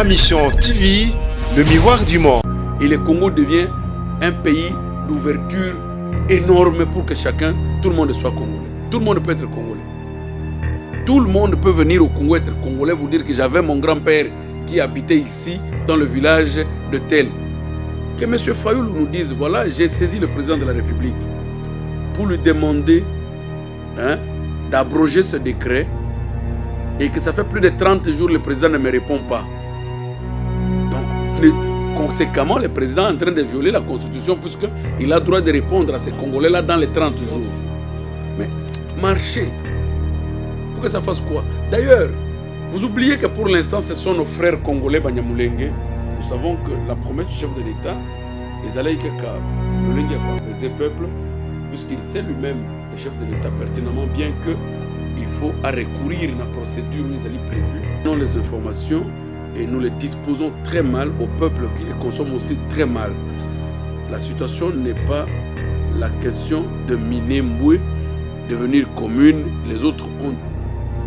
Ma Mission TV, le miroir du monde. Et le Congo devient un pays d'ouverture énorme pour que chacun, tout le monde soit congolais. Tout le monde peut être congolais. Tout le monde peut venir au Congo être congolais, vous dire que j'avais mon grand-père qui habitait ici, dans le village de tel. Que M. Fayoul nous dise, voilà, j'ai saisi le président de la République pour lui demander d'abroger ce décret et que ça fait plus de 30 jours le président ne me répond pas. Donc, conséquemment, le président est en train de violer la Constitution puisqu'il a le droit de répondre à ces Congolais-là dans les 30 jours. Mais marcher, pour que ça fasse quoi? D'ailleurs, vous oubliez que pour l'instant, ce sont nos frères congolais Banyamulenge. Nous savons que la promesse du chef de l'État, ils allaient que le Lengue a apaiser le peuple, puisqu'il sait lui-même, le chef de l'État, pertinemment bien qu'il faut recourir à la procédure où ils allaient prévue. Nous avons les informations et nous les disposons très mal au peuple qui les consomme aussi très mal. La situation n'est pas la question de Minembwe devenir commune. Les autres ont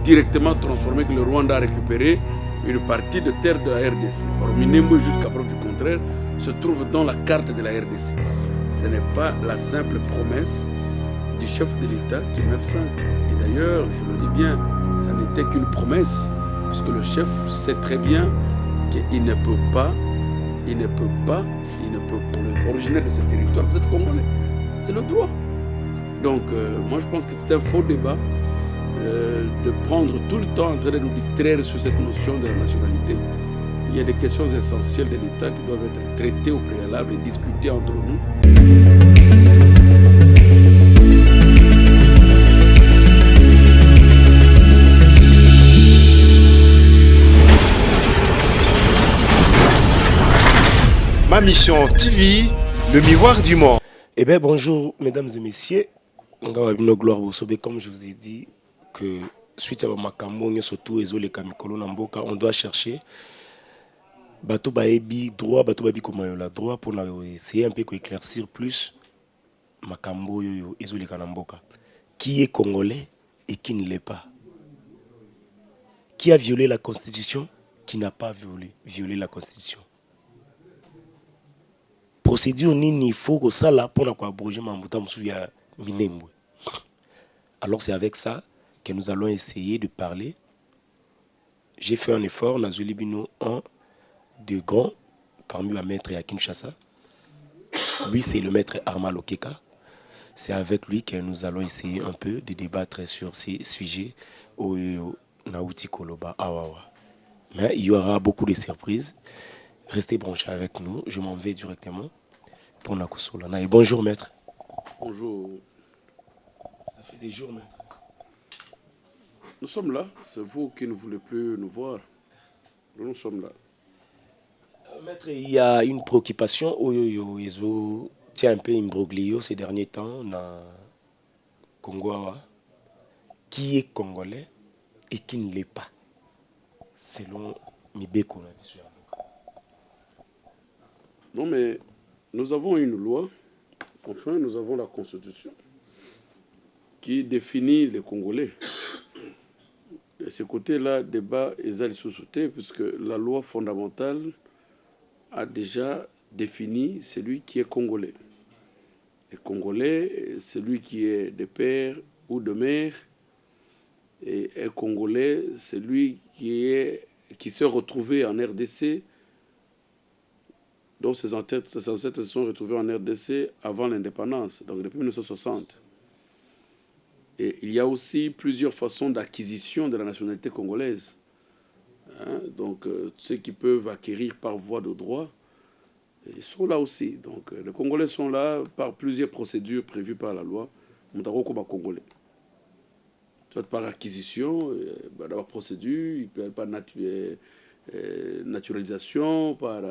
directement transformé que le Rwanda a récupéré une partie de terre de la RDC. Or, Minembwe, jusqu'à preuve du contraire, se trouve dans la carte de la RDC. Ce n'est pas la simple promesse du chef de l'État qui met fin. Et d'ailleurs, je le dis bien, ça n'était qu'une promesse, puisque le chef sait très bien qu'il ne peut pas, pour originaire de ce territoire, vous êtes congolais. C'est le droit. Donc, moi je pense que c'est un faux débat de prendre tout le temps en train de nous distraire sur cette notion de la nationalité. Il y a des questions essentielles de l'État qui doivent être traitées au préalable et discutées entre nous. Ma Mission TV, le miroir du monde. Eh bien, bonjour, mesdames et messieurs. Comme je vous ai dit, que suite à Makambo, surtout on doit chercher Bato Baebi droit, Bato Babi Komayola droit pour essayer un peu d'éclaircir plus Makambo Ezole Kanamboka. Qui est congolais et qui ne l'est pas? Qui a violé la Constitution? Qui n'a pas violé la Constitution? Procédure nini il faut que ça là pour abroger Mambuta Moussouya Minembwe. Alors c'est avec ça que nous allons essayer de parler. J'ai fait un effort, Nazulibino, un de grands, parmi ma maître à Kinshasa. Lui, c'est le maître Armal Okeka. C'est avec lui que nous allons essayer un peu de débattre sur ces sujets au Naouti Koloba Awawa. Mais il y aura beaucoup de surprises. Restez branchés avec nous. Je m'en vais directement pour Nakusolana. Et bonjour, maître. Bonjour. Ça fait des jours, maître. Nous sommes là. C'est vous qui ne voulez plus nous voir. Nous sommes là. Maître, il y a une préoccupation. Tiens un peu imbroglio ces derniers temps dans Congo. Qui est congolais et qui ne l'est pas? Selon Mibeko. Non, mais nous avons une loi. Enfin, nous avons la Constitution qui définit les Congolais. De ce côté-là, débat est sous-sauté puisque la loi fondamentale a déjà défini celui qui est congolais. Le Congolais, celui qui est de père ou de mère, et un Congolais, celui qui s'est retrouvé en RDC, dont ses ancêtres se sont retrouvés en RDC avant l'indépendance, donc depuis 1960. Et il y a aussi plusieurs façons d'acquisition de la nationalité congolaise. Donc, ceux qui peuvent acquérir par voie de droit, ils sont là aussi. Donc, les Congolais sont là par plusieurs procédures prévues par la loi. Moutaroko Congolais. Soit par acquisition, par procédure, par naturalisation, par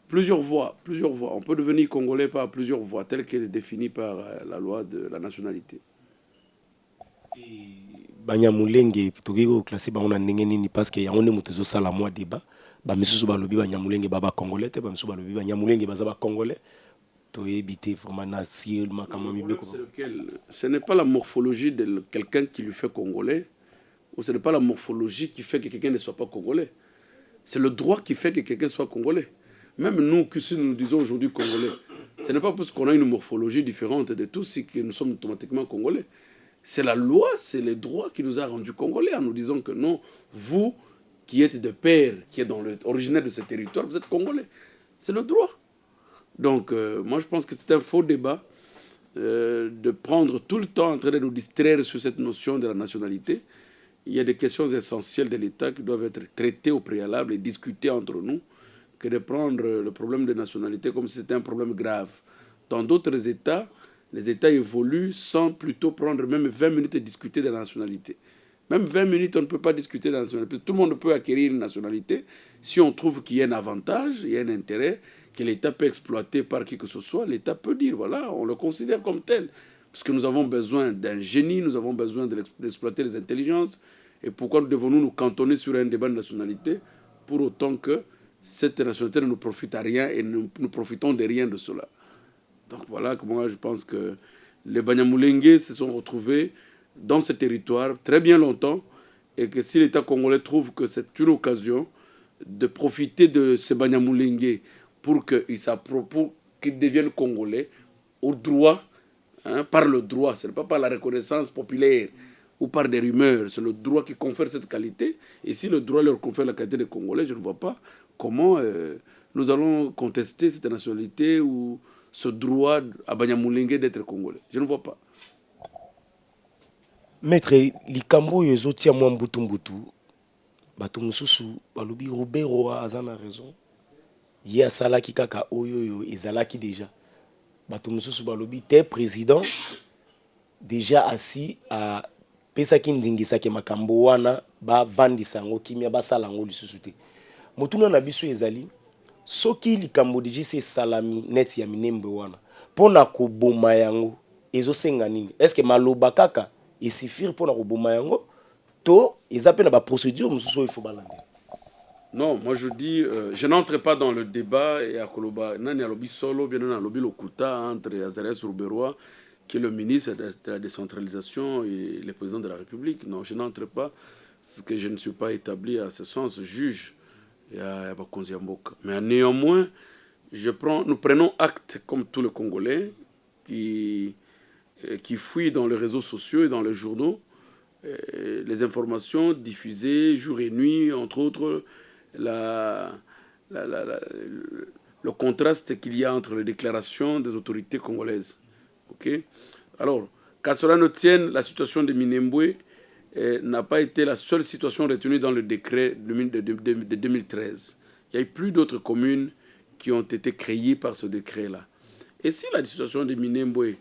plusieurs voies. On peut devenir Congolais par plusieurs voies, telles qu'elles sont définies par la loi de la nationalité. Banyamulenge tokiko classé ba on ndenge nini parce que yango ne mutuzo sala moi débat ba misusu ba lobi Banyamulenge ba congolais te ba misusu ba lobi Banyamulenge ba za ba congolais to éviter vraiment na ciel makama mibeko. Ce n'est pas la morphologie de quelqu'un qui lui fait congolais ou ce n'est pas la morphologie qui fait que quelqu'un ne soit pas congolais. C'est le droit qui fait que quelqu'un soit congolais. Même nous, si nous disons aujourd'hui congolais, ce n'est pas parce qu'on a une morphologie différente de tous que nous sommes automatiquement congolais. C'est la loi, c'est le droit qui nous a rendus congolais en nous disant que non, vous qui êtes de père, qui êtes originaire de ce territoire, vous êtes congolais. C'est le droit. Donc, moi, je pense que c'est un faux débat de prendre tout le temps en train de nous distraire sur cette notion de la nationalité. Il y a des questions essentielles de l'État qui doivent être traitées au préalable et discutées entre nous, que de prendre le problème de nationalité comme si c'était un problème grave. Dans d'autres États, les États évoluent sans plutôt prendre même 20 minutes et discuter de la nationalité. Même 20 minutes, on ne peut pas discuter de la nationalité. Tout le monde peut acquérir une nationalité si on trouve qu'il y a un avantage, il y a un intérêt, que l'État peut exploiter par qui que ce soit. L'État peut dire, voilà, on le considère comme tel. Parce que nous avons besoin d'un génie, nous avons besoin d'exploiter les intelligences. Et pourquoi devons-nous nous cantonner sur un débat de nationalité pour autant que cette nationalité ne nous profite à rien et nous profitons de rien de cela. Donc voilà, moi je pense que les Banyamulenge se sont retrouvés dans ce territoire très bien longtemps et que si l'État congolais trouve que c'est une occasion de profiter de ces Banyamulenge pour qu'ils deviennent congolais au droit, par le droit, ce n'est pas par la reconnaissance populaire ou par des rumeurs, c'est le droit qui confère cette qualité. Et si le droit leur confère la qualité de Congolais, je ne vois pas comment nous allons contester cette nationalité ou ce droit à Banyamulenge d'être Congolais. Je ne vois pas. Maître, likambo yezo tia mwa mbutu mbutu, bato mususu balobi Robert Roa azana raison. Ye asalaki kaka oyoyo ezalaki déjà. Bato mususu balobi te président déjà assis à pesaki ndingisaki makambo wana ba vandisa ngo kimia basala ngo lisusu te. Motuna na biso ezali soki likambo déjà se salami net ya minembe wana pona ko boma yango ezosenga nini? Est-ce que maloba kaka et suffire pona ko boma yango to ezape na ba procédure mususu il faut balanda? Non, moi je dis, je n'entre pas dans le débat et à Koloba, nani alobi solo, bien nani alobi lokuta entre Azarias Rouberois, qui est le ministre de la décentralisation et le président de la République. Non, je n'entre pas, parce que je ne suis pas établi à ce sens, juge et à Bakonzi Mboka. Mais néanmoins, nous prenons acte, comme tous les Congolais, qui fouillent dans les réseaux sociaux et dans les journaux, les informations diffusées jour et nuit, entre autres, le contraste qu'il y a entre les déclarations des autorités congolaises. Okay? Alors, qu'à cela ne tienne, la situation de Minembwe n'a pas été la seule situation retenue dans le décret de 2013. Il y a eu plus d'autres communes qui ont été créées par ce décret-là. Et si la situation de Minembwe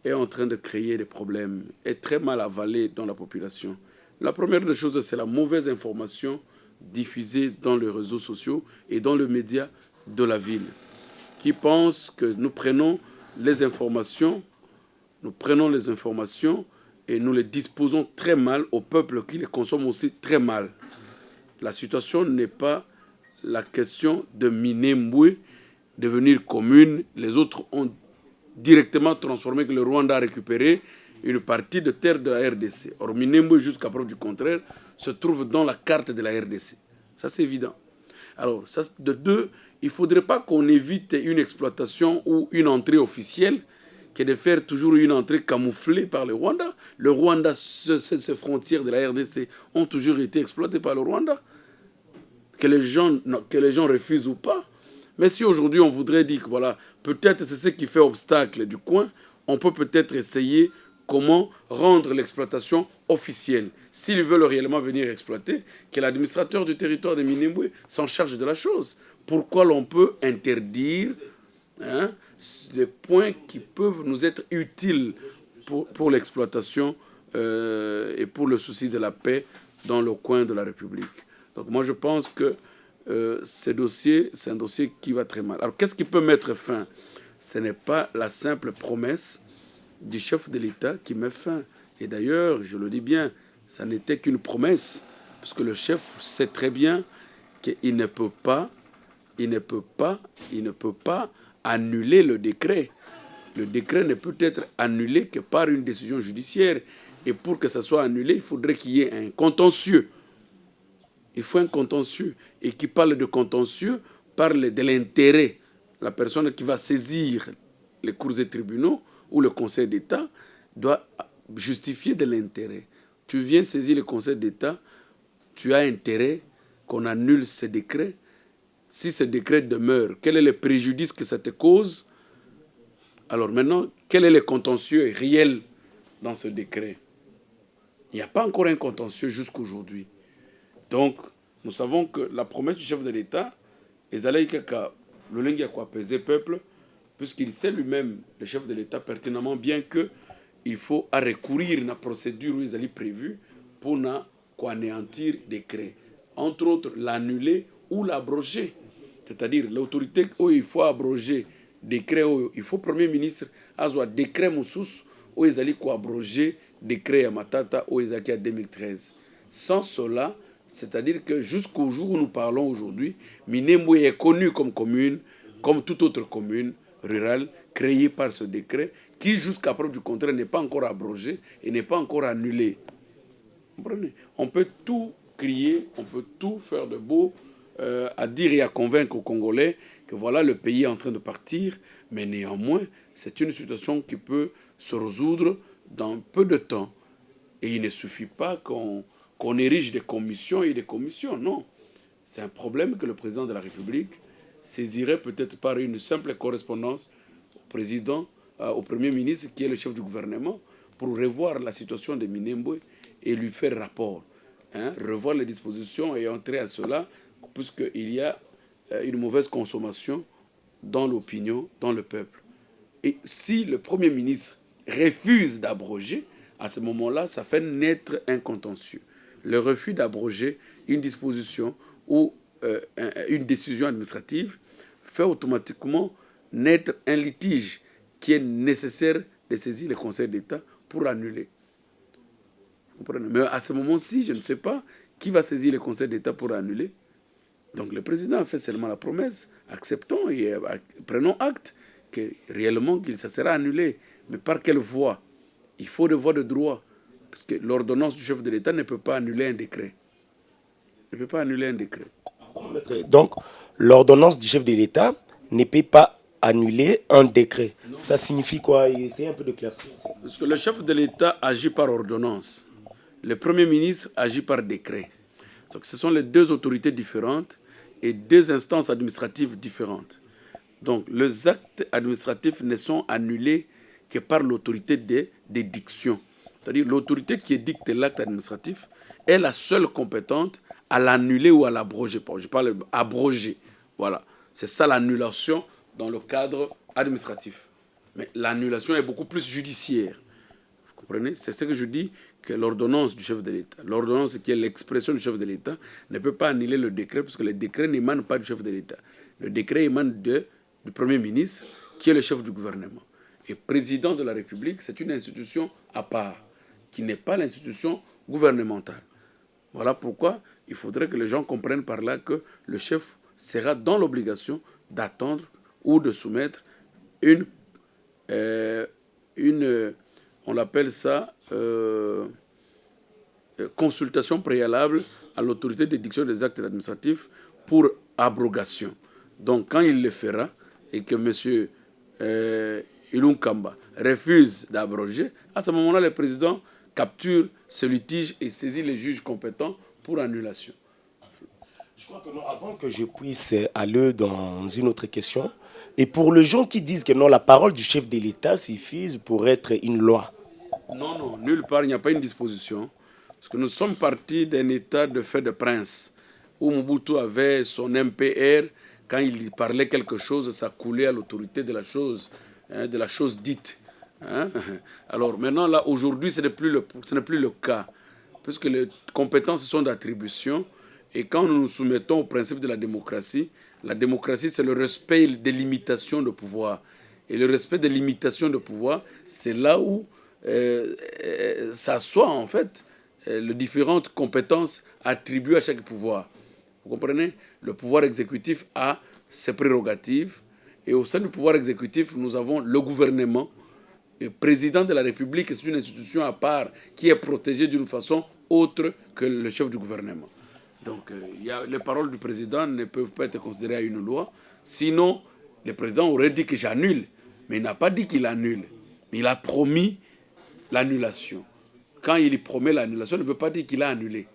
est en train de créer des problèmes, est très mal avalée dans la population, la première des choses, c'est la mauvaise information diffusée dans les réseaux sociaux et dans les médias de la ville, qui pensent que nous prenons les informations et nous les disposons très mal au peuple qui les consomme aussi très mal. La situation n'est pas la question de Minembwe devenir commune. Les autres ont directement transformé, que le Rwanda a récupéré une partie de terre de la RDC. Or, Minembwe, jusqu'à preuve du contraire, se trouve dans la carte de la RDC. Ça, c'est évident. Alors, ça, de deux, il ne faudrait pas qu'on évite une exploitation ou une entrée officielle, que de faire toujours une entrée camouflée par le Rwanda. Le Rwanda, ces frontières de la RDC ont toujours été exploitées par le Rwanda. Que les gens refusent ou pas. Mais si aujourd'hui on voudrait dire que voilà, peut-être c'est ce qui fait obstacle du coin, on peut peut-être essayer comment rendre l'exploitation officielle. S'ils veulent réellement venir exploiter, que l'administrateur du territoire de Minembwe s'en charge de la chose. Pourquoi l'on peut interdire les points qui peuvent nous être utiles pour l'exploitation et pour le souci de la paix dans le coin de la République. Donc moi je pense que ce dossier, c'est un dossier qui va très mal. Alors qu'est-ce qui peut mettre fin? Ce n'est pas la simple promesse du chef de l'État qui met fin. Et d'ailleurs, je le dis bien, ça n'était qu'une promesse, parce que le chef sait très bien qu'il ne peut pas annuler le décret. Le décret ne peut être annulé que par une décision judiciaire. Et pour que ça soit annulé, il faudrait qu'il y ait un contentieux. Il faut un contentieux. Et qui parle de contentieux parle de l'intérêt. La personne qui va saisir les cours et tribunaux ou le Conseil d'État doit justifier de l'intérêt. Tu viens saisir le Conseil d'État, tu as intérêt qu'on annule ce décret. Si ce décret demeure, quel est le préjudice que ça te cause? Alors maintenant, quel est le contentieux réel dans ce décret? Il n'y a pas encore un contentieux jusqu'aujourd'hui. Donc, nous savons que la promesse du chef de l'État, le lingue a pesé peuple, puisqu'il sait lui-même, le chef de l'État, pertinemment bien qu'il faut recourir à la procédure où ils allaient prévue pour anéantir le décret. Entre autres, l'annuler ou l'abroger. C'est-à-dire, l'autorité où il faut abroger décret, où il faut Premier ministre, avoir décret Moussous, où ils allaient abroger décret à Matata, où ils allaient en 2013. Sans cela, c'est-à-dire que jusqu'au jour où nous parlons aujourd'hui, Minembwe est connu comme commune, comme toute autre commune rurale créée par ce décret, qui jusqu'à preuve du contraire n'est pas encore abrogé et n'est pas encore annulé. Vous comprenez? On peut tout crier, on peut tout faire de beau, à dire et à convaincre aux Congolais que voilà, le pays est en train de partir, mais néanmoins, c'est une situation qui peut se résoudre dans peu de temps. Et il ne suffit pas qu'on érige des commissions et des commissions, non. C'est un problème que le président de la République saisirait peut-être par une simple correspondance au président, au Premier ministre, qui est le chef du gouvernement, pour revoir la situation de Minembwe et lui faire rapport. Revoir les dispositions et entrer à cela, puisqu'il y a une mauvaise consommation dans l'opinion, dans le peuple. Et si le Premier ministre refuse d'abroger, à ce moment-là, ça fait naître un contentieux. Le refus d'abroger une disposition ou une décision administrative fait automatiquement naître un litige qui est nécessaire de saisir le Conseil d'État pour annuler. Vous comprenez? Mais à ce moment-ci, je ne sais pas qui va saisir le Conseil d'État pour annuler. Donc le président a fait seulement la promesse, acceptons et prenons acte que réellement ça sera annulé. Mais par quelle voie? Il faut des voies de droit. Parce que l'ordonnance du chef de l'État ne peut pas annuler un décret. Ne peut pas annuler un décret. Donc, l'ordonnance du chef de l'État ne peut pas annuler un décret. Non. Ça signifie quoi? Essayez un peu de claircir. Parce que le chef de l'État agit par ordonnance. Le Premier ministre agit par décret. Donc, ce sont les deux autorités différentes et deux instances administratives différentes. Donc, les actes administratifs ne sont annulés que par l'autorité d'édiction. C'est-à-dire l'autorité qui édicte l'acte administratif est la seule compétente à l'annuler ou à l'abroger. Je parle d'abroger. Voilà. C'est ça l'annulation dans le cadre administratif. Mais l'annulation est beaucoup plus judiciaire. Vous comprenez? C'est ce que je dis, que l'ordonnance du chef de l'État, l'ordonnance qui est l'expression du chef de l'État, ne peut pas annuler le décret, parce que le décret n'émane pas du chef de l'État. Le décret émane du Premier ministre, qui est le chef du gouvernement. Et président de la République, c'est une institution à part, qui n'est pas l'institution gouvernementale. Voilà pourquoi il faudrait que les gens comprennent par là que le chef sera dans l'obligation d'attendre ou de soumettre une on l'appelle ça, consultation préalable à l'autorité d'édiction des actes administratifs pour abrogation. Donc quand il le fera et que M. Ilunkamba refuse d'abroger, à ce moment-là, le président capture ce litige et saisit les juges compétents pour annulation. Je crois que non, avant que je puisse aller dans une autre question, et pour les gens qui disent que non, la parole du chef de l'État suffit pour être une loi. Non, non, nulle part, il n'y a pas une disposition. Parce que nous sommes partis d'un état de fait de prince, où Mobutu avait son MPR, quand il parlait quelque chose, ça coulait à l'autorité de la chose dite. Hein? Alors maintenant, là, aujourd'hui, ce n'est plus le cas, puisque les compétences sont d'attribution, et quand nous nous soumettons au principe de la démocratie, c'est le respect des limitations de pouvoir. Et le respect des limitations de pouvoir, c'est là où s'assoient en fait les différentes compétences attribuées à chaque pouvoir. Vous comprenez? Le pouvoir exécutif a ses prérogatives, et au sein du pouvoir exécutif, nous avons le gouvernement. Le président de la République, c'est une institution à part qui est protégée d'une façon autre que le chef du gouvernement. Donc, les paroles du président ne peuvent pas être considérées à une loi. Sinon, le président aurait dit que j'annule. Mais il n'a pas dit qu'il annule. Il a promis l'annulation. Quand il promet l'annulation, il ne veut pas dire qu'il a annulé.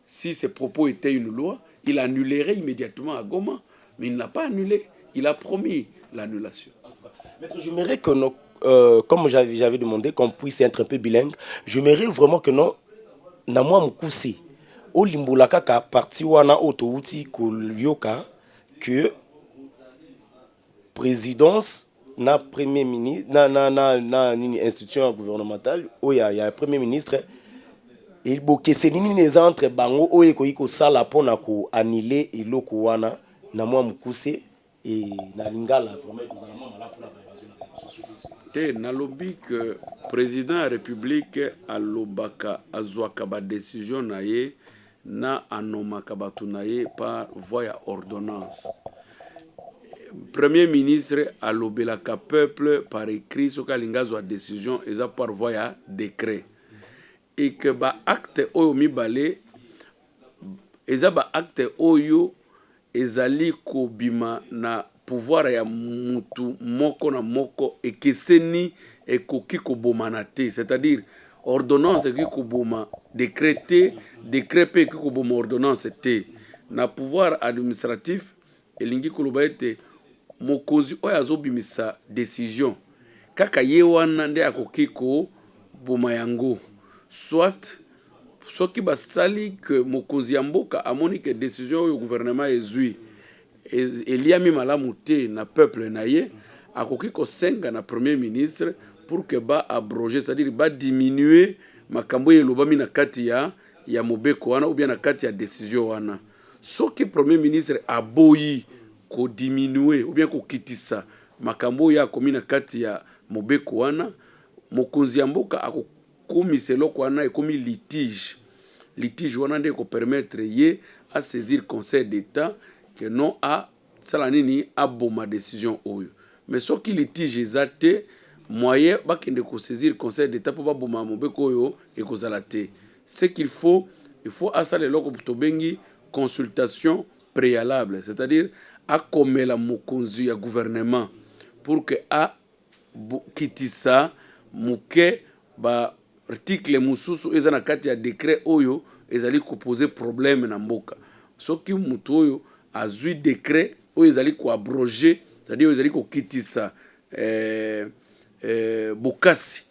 Si ses propos étaient une loi, il annulerait immédiatement à Goma. Mais il n'a pas annulé. Il a promis l'annulation. Maître, j'aimerais que, comme j'avais demandé, qu'on puisse être un peu bilingue, j'aimerais vraiment que nous, Namwa Moukoussi, au Limboulaka, parti wana otouti kolyoka, que présidence na premier ministre na institution gouvernementale où il y a un premier ministre il boke senini les entre bango o ekoiko sala pona ko annuler iloko wana na mwa mukuse et na lingala vraiment kozalama mala pour la te nalobi que président de la république alobaka azwaka ba décision na ye na anomaka batu na ye par voie ya ordonnance. Premier ministre a lobelaka peuple par écrit soka lingazwa décision eza par voie ya décret et que ba acte oyo mibale eza ba acte oyo ezali kobima na pouvoir ya mutu moko na moko ekeseni ekoki kobomana te, c'est-à-dire ordonnance ekoki koboma décret te, décret pe ekoki koboma ordonnance te. Na pouvoir administratif elingi koloba ete mokonzi oyo azobimisa décision kaka ye wana nde akoki koboma yango, soit soki basali que mokonzi ya mboka amoni ke décision oyo gouvernement ezwi eliami malamu te na peuple na ye akoki kosenga na premier ministre pour que ba abroger, c'est-à-dire ba diminuer makambo elobami na kati ya mobeko wana ou bien na kati ya décision wana. Soki premier ministre aboyi ko diminuer ou bien ko kitisa makambo ya komi na kati ya mobeko wana, mokonzi ya mboka akokomisa eloko wana ekomi litige wana nde ko permettre ye à saisir conseil d'état que non a salanini aboma décision oyo. Mais soki litige ezate moyen bakende ko saisir conseil d'état pour baboma mobeko oyo ekozala te. Ce qu'il faut, il faut asala eloko tobengi consultation préalable, c'est-à-dire a komela mokonzi ya gouvernement pour que a kitisa muke ba article mususu eza na kati ya décret oyo ezali ko poser problème na mboka. Soki mutu oyo azui décret oyo ezali ko abroger, c'est-à-dire ezali ko kitisa bokasi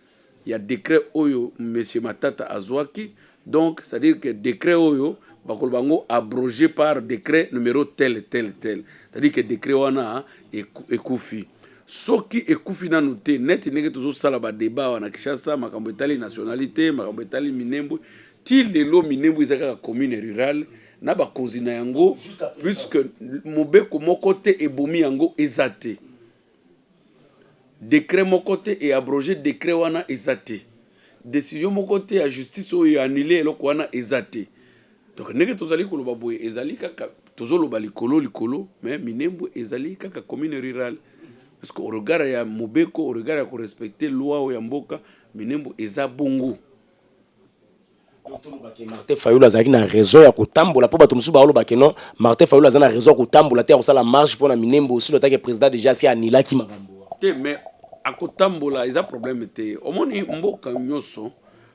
ya décret oyo monsieur Matata azwaki, donc c'est-à-dire que décret oyo bakolobango abrogé par décret numéro tel. C'est-à-dire que décret wana ekufi. Soki ekufi nanu te net nenge tozo sala ba débat wana Kinshasa makambo etali nationalité, makambo etali Minembwe, til de lo Minembwe ezaka commune rurale na ba konzina yango puisque mobeko moko te ebomi yango ezate. Décret moko te et abrogé décret wana ezate. Décision moko te ya justice oyo annulé eloko wana ezate. Donc nenge tozali koloba boye ezali kaka tozoloba likolo mais Minembwe ezali kaka commune rurale parce que au regard ya mobeko au regard ya ko respecter loi o ya mboka Minembwe eza bongo. Martin Fayulu azali na raison ya kotambola po bato musu ba oloba ke non Martin Fayulu azali na raison ya kotambola te osala marche pour na Minembwe aussi le temps que président déjà si anila ki makambo te mais akotambola eza problème te omoni mboka nyoso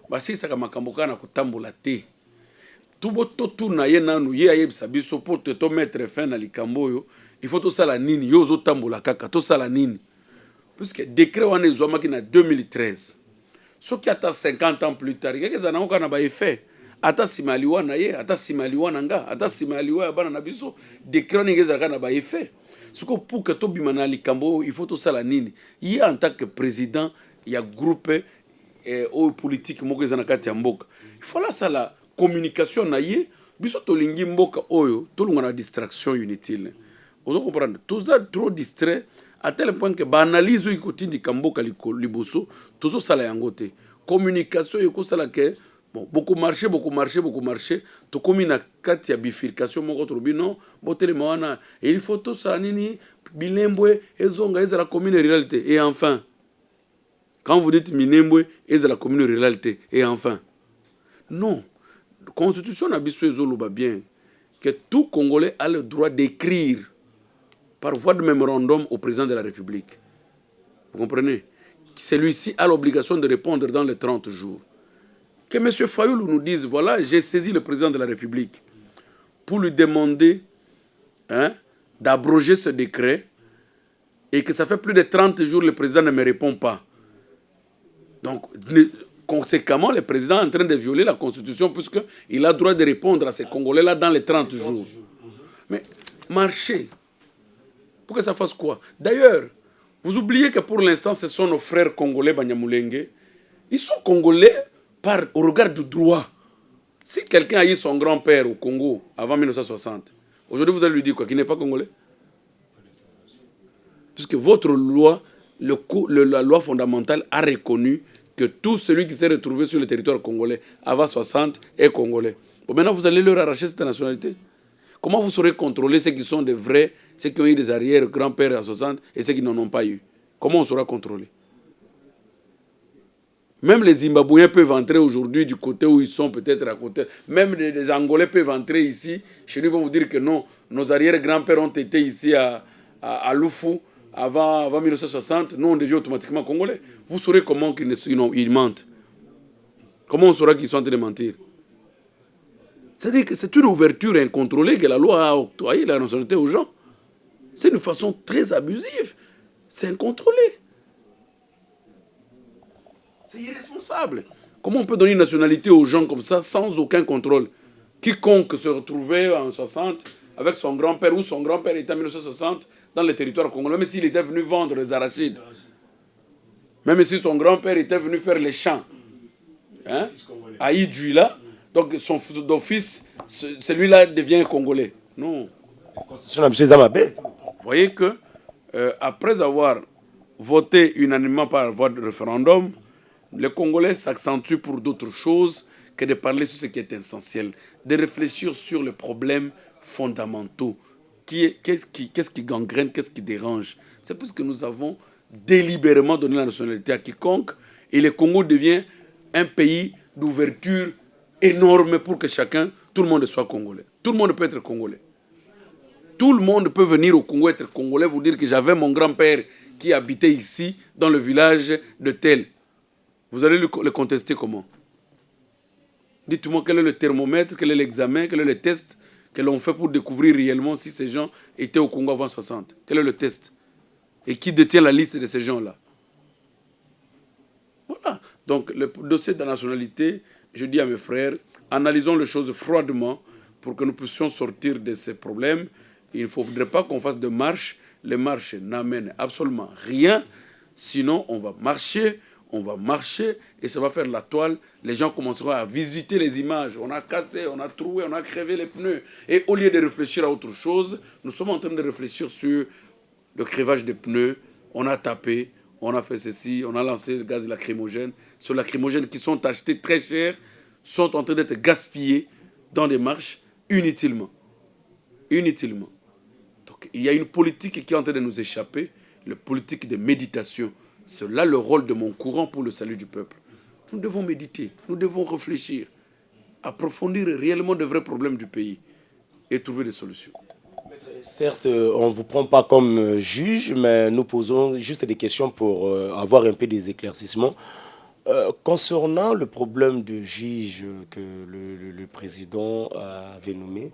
basi saka makambo kana kotambola te tubo to na ye nanu ye ayebisa biso pour te mettre fin na likambo yo il faut to sala nini yo zo tambola kaka to sala nini puisque décret wana ezwamaki na 2013 soki ata 50 ans plus tard keke zana okana ba effet ata simaliwa na ye ata simaliwa na nga ata simaliwa ya bana na biso décret wana ngeza kana ba effet siko pour que to bima na likambo il faut to sala nini ye en tant que président ya groupe au politique moko ezana kati ya mboka il faut la sala communication na ye biso tolingi mboka oyo tolunga na distraction inutile. Vous comprenez? Tous a trop distrait à tel point que banalise oyo kotindika mboka liboso tozo sala yango te. Communication yeko sala ke bon beaucoup marché to komi na kati ya bifurcation moko trobi non botele mawana il faut to sala nini Minembwe ezonga ezala commune réalité et enfin quand vous dites Minembwe ezala commune réalité et enfin non constitution na biso ezoloba bien que tout Congolais a le droit d'écrire par voie de mémorandum au président de la République. Vous comprenez? Celui-ci a l'obligation de répondre dans les 30 jours. Que M. Fayoulou nous dise, voilà, j'ai saisi le président de la République pour lui demander d'abroger ce décret et que ça fait plus de 30 jours que le président ne me répond pas. Donc, conséquemment, le président est en train de violer la Constitution puisqu'il a le droit de répondre à ces Congolais-là dans les 30 jours. Mais marcher, pour que ça fasse quoi? D'ailleurs, vous oubliez que pour l'instant, ce sont nos frères congolais Banyamulenge. Ils sont congolais au regard du droit. Si quelqu'un a eu son grand-père au Congo avant 1960, aujourd'hui vous allez lui dire quoi? Qu'il n'est pas congolais? Puisque votre loi, la loi fondamentale a reconnu que tout celui qui s'est retrouvé sur le territoire congolais avant 60 est congolais. Bon, maintenant vous allez leur arracher cette nationalité. Comment vous saurez contrôler ceux qui sont des vrais, ceux qui ont eu des arrière-grands-pères à 60 et ceux qui n'en ont pas eu? Comment on saura contrôler? Même les Zimbabwéens peuvent entrer aujourd'hui du côté où ils sont, peut-être à côté. Même les Angolais peuvent entrer ici. Chez nous, ils vont vous dire que non, nos arrière-grands-pères ont été ici à Lufu avant 1960. Nous, on devient automatiquement Congolais. Vous saurez comment ils mentent. Comment on saura qu'ils sont en train de mentir? C'est-à-dire que c'est une ouverture incontrôlée que la loi a octroyé la nationalité aux gens. C'est une façon très abusive. C'est incontrôlé. C'est irresponsable. Comment on peut donner une nationalité aux gens comme ça sans aucun contrôle? Quiconque se retrouvait en 60 avec son grand-père ou son grand-père était en 1960 dans le territoire congolais, même s'il était venu vendre les arachides, même si son grand-père était venu faire les champs, à Idjouila, donc son fils, celui-là devient congolais. Non. Vous voyez que après avoir voté unanimement par voie de référendum, les Congolais s'accentuent pour d'autres choses que de parler sur ce qui est essentiel, de réfléchir sur les problèmes fondamentaux. Qu'est-ce qui gangrène, qu'est-ce qui dérange? C'est parce que nous avons délibérément donné la nationalité à quiconque et le Congo devient un pays d'ouverture énorme pour que tout le monde soit congolais. Tout le monde peut être congolais. Tout le monde peut venir au Congo être congolais, vous dire que j'avais mon grand-père qui habitait ici, dans le village de tel. Vous allez le contester comment? Dites-moi quel est le thermomètre, quel est l'examen, quel est le test que l'on fait pour découvrir réellement si ces gens étaient au Congo avant 60. Quel est le test? Et qui détient la liste de ces gens-là? Voilà. Donc le dossier de la nationalité, je dis à mes frères, analysons les choses froidement pour que nous puissions sortir de ces problèmes. Il ne faudrait pas qu'on fasse de marche. Les marches n'amènent absolument rien. Sinon, on va marcher et ça va faire la toile. Les gens commenceront à visiter les images. On a cassé, on a troué, on a crevé les pneus. Et au lieu de réfléchir à autre chose, nous sommes en train de réfléchir sur le crevage des pneus. On a tapé, on a fait ceci, on a lancé le gaz lacrymogène. Ces lacrymogènes qui sont achetés très cher sont en train d'être gaspillés dans des marches inutilement. Inutilement. Donc il y a une politique qui est en train de nous échapper, la politique de méditation. C'est là le rôle de mon courant pour le salut du peuple. Nous devons méditer, nous devons réfléchir, approfondir réellement de vrais problèmes du pays et trouver des solutions. Certes, on ne vous prend pas comme juge, mais nous posons juste des questions pour avoir un peu des éclaircissements. Concernant le problème du juge que le président avait nommé,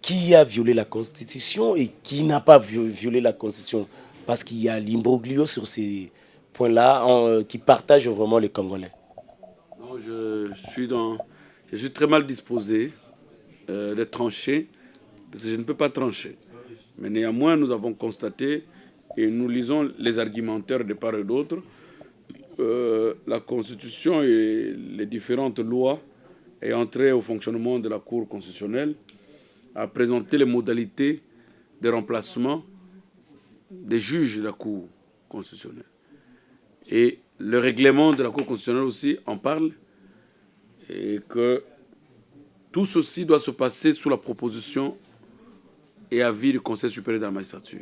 qui a violé la Constitution et qui n'a pas violé la Constitution? Parce qu'il y a l'imbroglio sur ces points-là qui partagent vraiment les Congolais. Non, je suis très mal disposé de trancher, parce que je ne peux pas trancher. Mais néanmoins, nous avons constaté, et nous lisons les argumentaires de part et d'autre, la Constitution et les différentes lois et entrée au fonctionnement de la Cour constitutionnelle a présenté les modalités de remplacement des juges de la Cour constitutionnelle. Et le règlement de la Cour constitutionnelle aussi en parle, et que tout ceci doit se passer sous la proposition et avis du Conseil supérieur de la magistrature.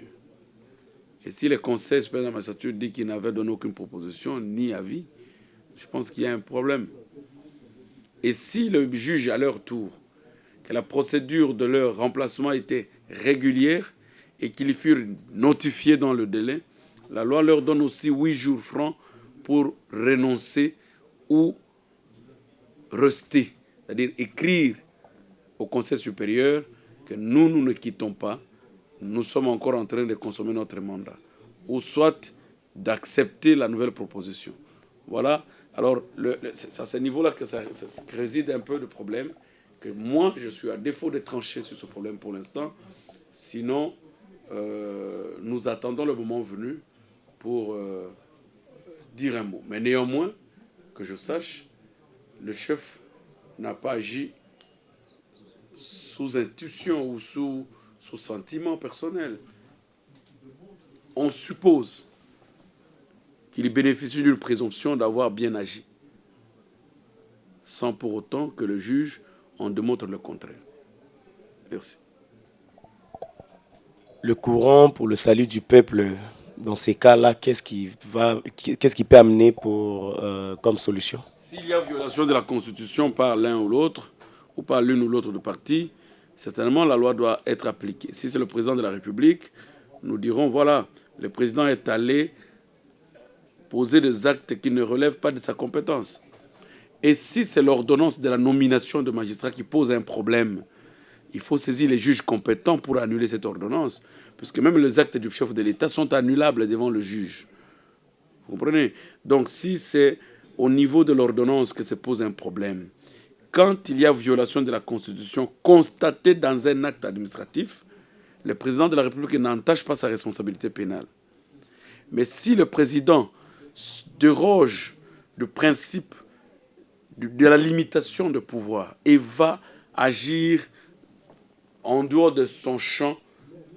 Et si le Conseil supérieur de la magistrature dit qu'il n'avait donné aucune proposition ni avis, je pense qu'il y a un problème. Et si le juge, à leur tour, que la procédure de leur remplacement était régulière et qu'ils furent notifiés dans le délai, la loi leur donne aussi 8 jours francs pour renoncer ou rester, c'est-à-dire écrire au Conseil supérieur que nous ne quittons pas, nous sommes encore en train de consommer notre mandat, ou soit d'accepter la nouvelle proposition. Voilà, alors c'est à ce niveau-là que ça réside un peu le problème, que moi je suis à défaut de trancher sur ce problème pour l'instant, sinon nous attendons le moment venu pour dire un mot. Mais néanmoins, que je sache, le chef n'a pas agi sous intuition ou sous sentiment personnel. On suppose qu'il bénéficie d'une présomption d'avoir bien agi, sans pour autant que le juge en démontre le contraire. Merci. Le courant pour le salut du peuple, dans ces cas-là, qu'est-ce qui peut amener comme solution? S'il y a violation de la Constitution par l'un ou l'autre, ou par l'une ou l'autre de partie, certainement la loi doit être appliquée. Si c'est le président de la République, nous dirons, voilà, le président est allé poser des actes qui ne relèvent pas de sa compétence. Et si c'est l'ordonnance de la nomination de magistrats qui pose un problème, il faut saisir les juges compétents pour annuler cette ordonnance, puisque même les actes du chef de l'État sont annulables devant le juge. Vous comprenez? Donc si c'est au niveau de l'ordonnance que se pose un problème, quand il y a violation de la Constitution constatée dans un acte administratif, le président de la République n'entache pas sa responsabilité pénale. Mais si le président déroge du principe de la limitation de pouvoir et va agir en dehors de son champ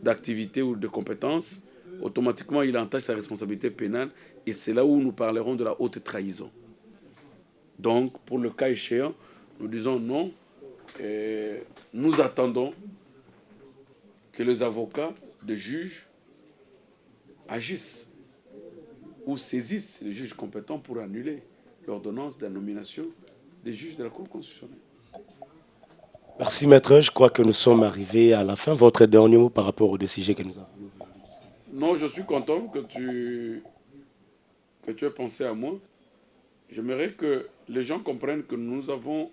d'activité ou de compétence, automatiquement il entache sa responsabilité pénale et c'est là où nous parlerons de la haute trahison. Donc, pour le cas échéant, nous disons non, nous attendons que les avocats de juges agissent ou saisissent les juges compétents pour annuler l'ordonnance de la nomination des juges de la Cour constitutionnelle. Merci maître, je crois que nous sommes arrivés à la fin. Votre dernier mot par rapport au sujets que nous avons. Non, je suis content que tu aies pensé à moi. J'aimerais que les gens comprennent que nous avons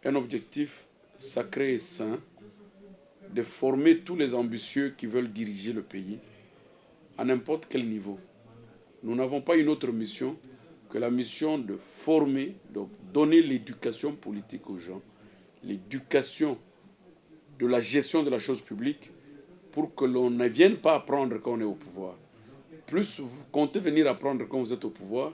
un objectif sacré et saint de former tous les ambitieux qui veulent diriger le pays à n'importe quel niveau. Nous n'avons pas une autre mission que la mission de former, de donner l'éducation politique aux gens, l'éducation de la gestion de la chose publique pour que l'on ne vienne pas apprendre quand on est au pouvoir. Plus vous comptez venir apprendre quand vous êtes au pouvoir,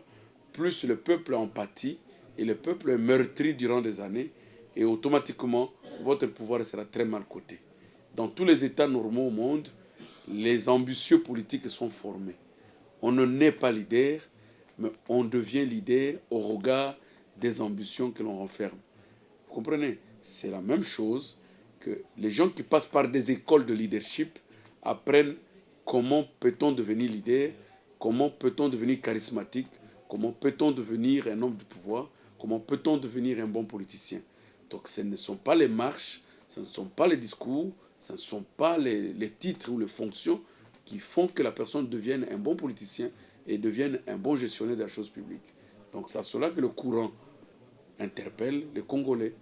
plus le peuple en pâtit et le peuple est meurtri durant des années et automatiquement votre pouvoir sera très mal coté. Dans tous les États normaux au monde, les ambitieux politiques sont formés. On ne naît pas leader, mais on devient leader au regard des ambitions que l'on renferme. Vous comprenez? C'est la même chose que les gens qui passent par des écoles de leadership apprennent comment peut-on devenir leader, comment peut-on devenir charismatique, comment peut-on devenir un homme de pouvoir, comment peut-on devenir un bon politicien. Donc ce ne sont pas les marches, ce ne sont pas les discours, ce ne sont pas les titres ou les fonctions qui font que la personne devienne un bon politicien et devienne un bon gestionnaire de la chose publique. Donc c'est à cela que le courant interpelle les Congolais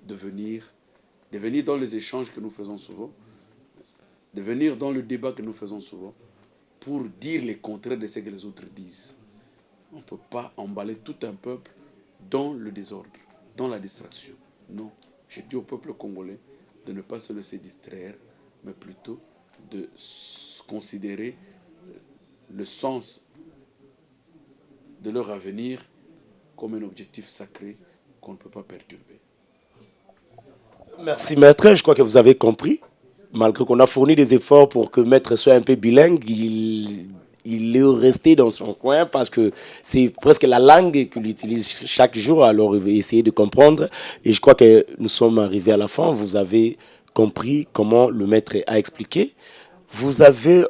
de venir dans les échanges que nous faisons souvent, de venir dans le débat que nous faisons souvent, pour dire les contraires de ce que les autres disent. On ne peut pas emballer tout un peuple dans le désordre, dans la distraction. Non, j'ai dit au peuple congolais de ne pas se laisser distraire, mais plutôt de considérer le sens de leur avenir comme un objectif sacré qu'on ne peut pas perturber. Merci maître, je crois que vous avez compris. Malgré qu'on a fourni des efforts pour que maître soit un peu bilingue, il est resté dans son coin parce que c'est presque la langue qu'il utilise chaque jour. Alors il va essayer de comprendre. Et je crois que nous sommes arrivés à la fin. Vous avez compris comment le maître a expliqué. Vous avez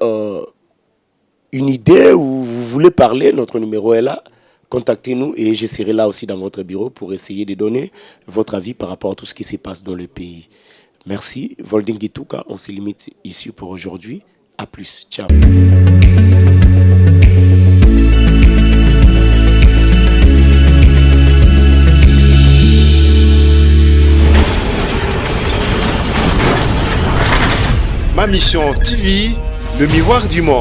une idée ou vous voulez parler, notre numéro est là. Contactez-nous et je serai là aussi dans votre bureau pour essayer de donner votre avis par rapport à tout ce qui se passe dans le pays. Merci, Volding Gituka. On se limite ici pour aujourd'hui. À plus. Ciao. Ma mission TV, le miroir du monde.